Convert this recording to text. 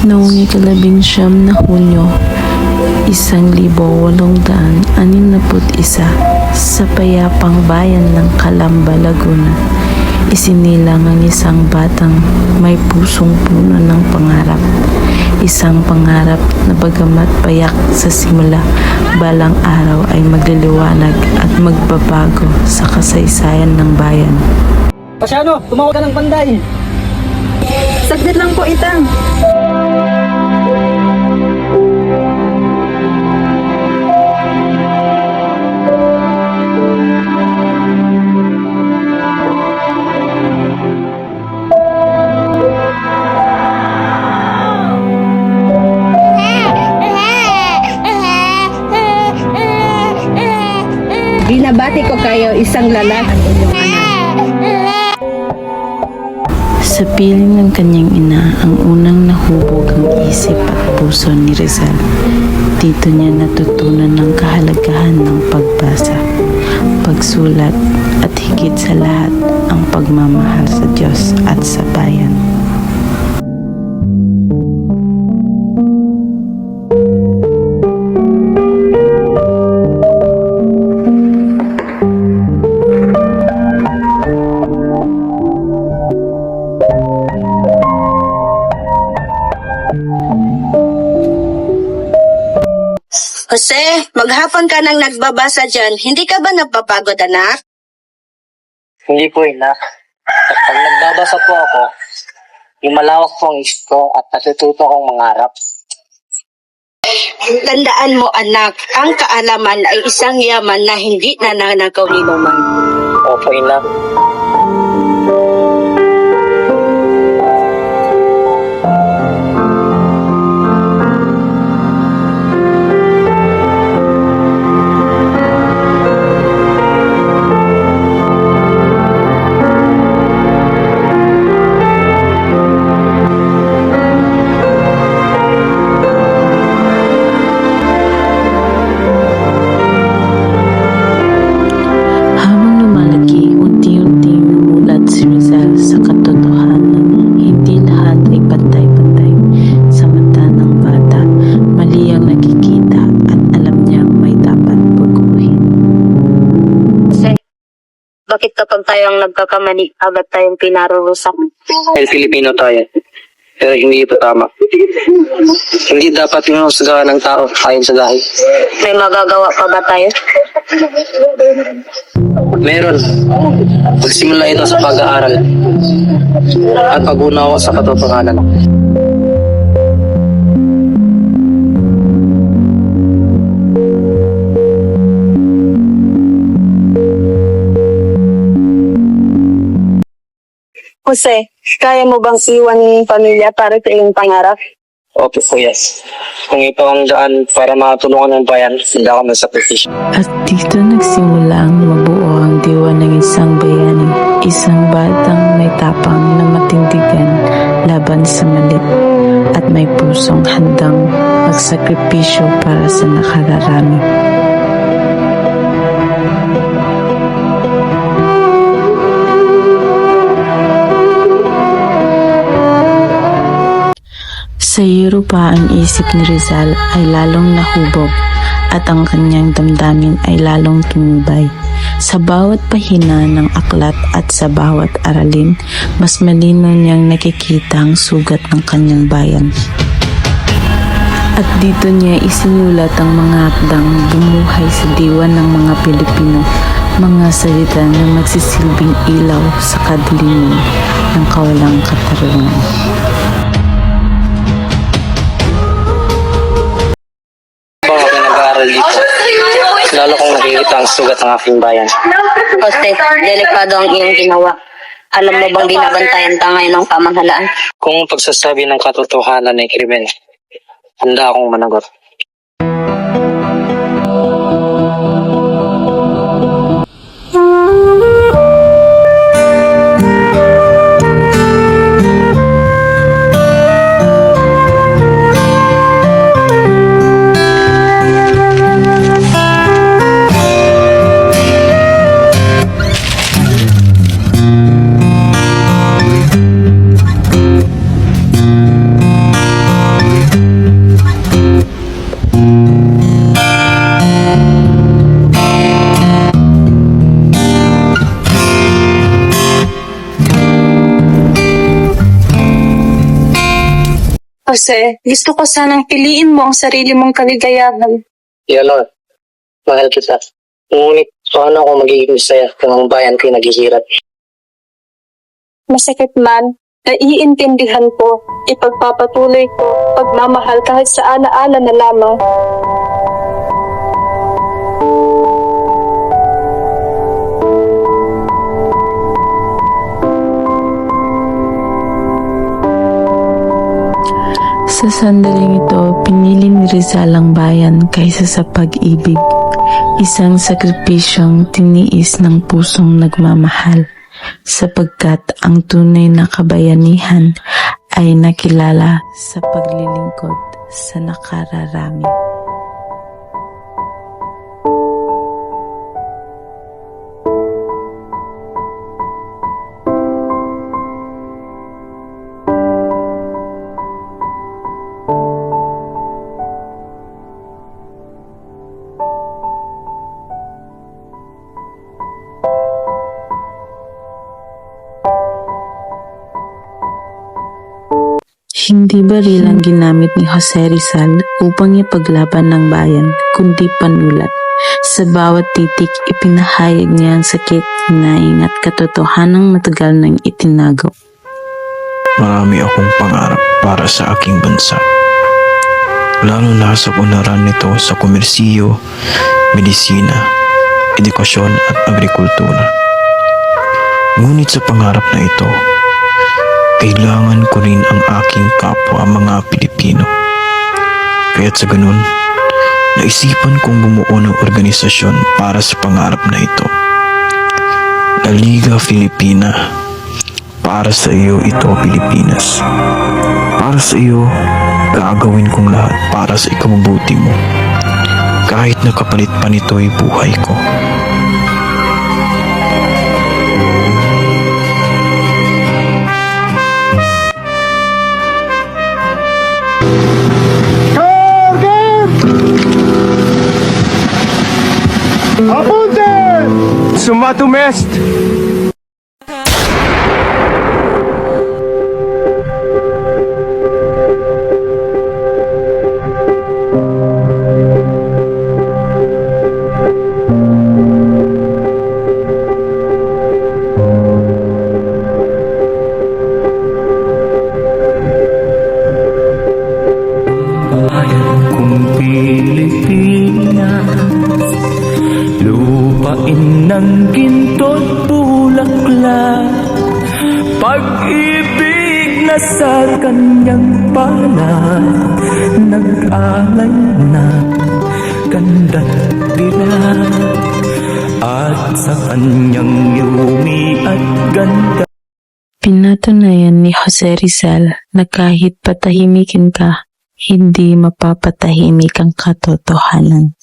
Noong ika-19 na Hunyo, 1861, sa payapang bayan ng Calamba, Laguna, isinilang ang isang batang may pusong puno ng pangarap. Isang pangarap na bagamat payak sa simula, balang araw ay magliliwanag at magbabago sa kasaysayan ng bayan. Pasyano, tumawag ka ng panday. Saglit lang po, Itang. Binabati ko kayo, isang lalaki inyong anak. Sa piling ng kanyang ina, ang unang nahubog ang isip at puso ni Rizal. Dito niya natutunan ng kahalagahan ng pagbasa, pagsulat, at higit sa lahat, ang pagmamahal sa Diyos at sa bayan. Jose, maghapon ka nang nagbabasa dyan. Hindi ka ba napapagod, anak? Hindi po, ina. Pag nagbabasa po ako, yung malawak po ang isip ko at natututo akong mangarap. Tandaan mo, anak, ang kaalaman ay isang yaman na hindi nananakaw ni Numan. Opo, ina. Habang lumalaki, unti-unting namulat si Rizal sa katotohanan. Hindi lahat ay pantay-pantay. Sa mata ng bata, mali ang nakikita at alam niyang may dapat baguhin. Jose, bakit kapag tayo ang nagkakamali, agad tayong pinarurusak? Dahil Filipino tayo. Pero hindi ito tama. Hindi dapat hinusgahan ng tao ayon sa lahi. May magagawa pa ba tayo? Meron. Magsimula ito sa pag-aaral at pag-unawa sa katotohanan. Jose, kaya mo bang iwan yung pamilya para sa iyong pangarap? Opo po, yes. Kung ito ang daan para matulungan ng bayan, hindi ako masakripisyo. At dito nagsimula ang mabuo ang diwa ng isang bayani, isang batang may tapang na matindigan laban sa mali at may pusong handang magsakripisyo para sa nakararami. Sa Europa, ang isip ni Rizal ay lalong nahubog at ang kanyang damdamin ay lalong tumibay. Sa bawat pahina ng aklat at sa bawat aralin, mas malinaw niyang nakikita ang sugat ng kanyang bayan. At dito niya isinulat ang mga akdang bumuhay sa diwa ng mga Pilipino, mga salita na magsisilbing ilaw sa kadiliman ng kawalang katarungan. Habang ako nag-aaral dito, lalo kong nakikita ang sugat ng aking bayan. Jose, delikado ang iyong ginawa. Alam mo bang binabantayan ka ngayon ng pamahalaan? Kung ang pagsasabi ng katotohanan ay krimen, handa akong managot. Jose, gusto ko sanang piliin mo ang sarili mong kaligayahan. Leonor, mahal kita. Ngunit paano ako magiging masaya kung ang bayan ko'y naghihirap? Masakit man, naiintindihan ko, ipagpapatuloy ko, pagmamahal kahit sa alaala na lamang. Sa sandaling ito, pinili ni Rizal ang bayan kaysa sa pag-ibig. Isang sakripisyong tiniis ng pusong nagmamahal, sapagkat ang tunay na kabayanihan ay nakilala sa paglilingkod sa nakararami. Hindi baril ang ginamit ni Jose Rizal upang ipaglaban ng bayan, kundi panulat. Sa bawat titik, ipinahayag niya ang sakit, hinaing at katotohanang matagal nang itinago. Marami akong pangarap para sa aking bansa. Lalo na sa unaran nito sa komersiyo, medisina, edukasyon at agrikultura. Ngunit sa pangarap na ito, kailangan ko rin ang aking kapwa mga Pilipino. Kaya't sa ganun, naisipan kong bumuo ng organisasyon para sa pangarap na ito. La Liga Filipina. Para sa iyo ito, Pilipinas. Para sa iyo, gagawin kong lahat para sa ikabubuti mo. Kahit na kapalit pa nito'y buhay ko. Sumatumest! Kung Pilipinas, lupain ng ginto't bulaklak, pag-ibig na sa kanyang palad, nag-alay na ganda't dilag, at sa kanyang yumi at ganda. Pinatunayan ni Jose Rizal na kahit patahimikin ka, hindi mapapatahimik ang katotohanan.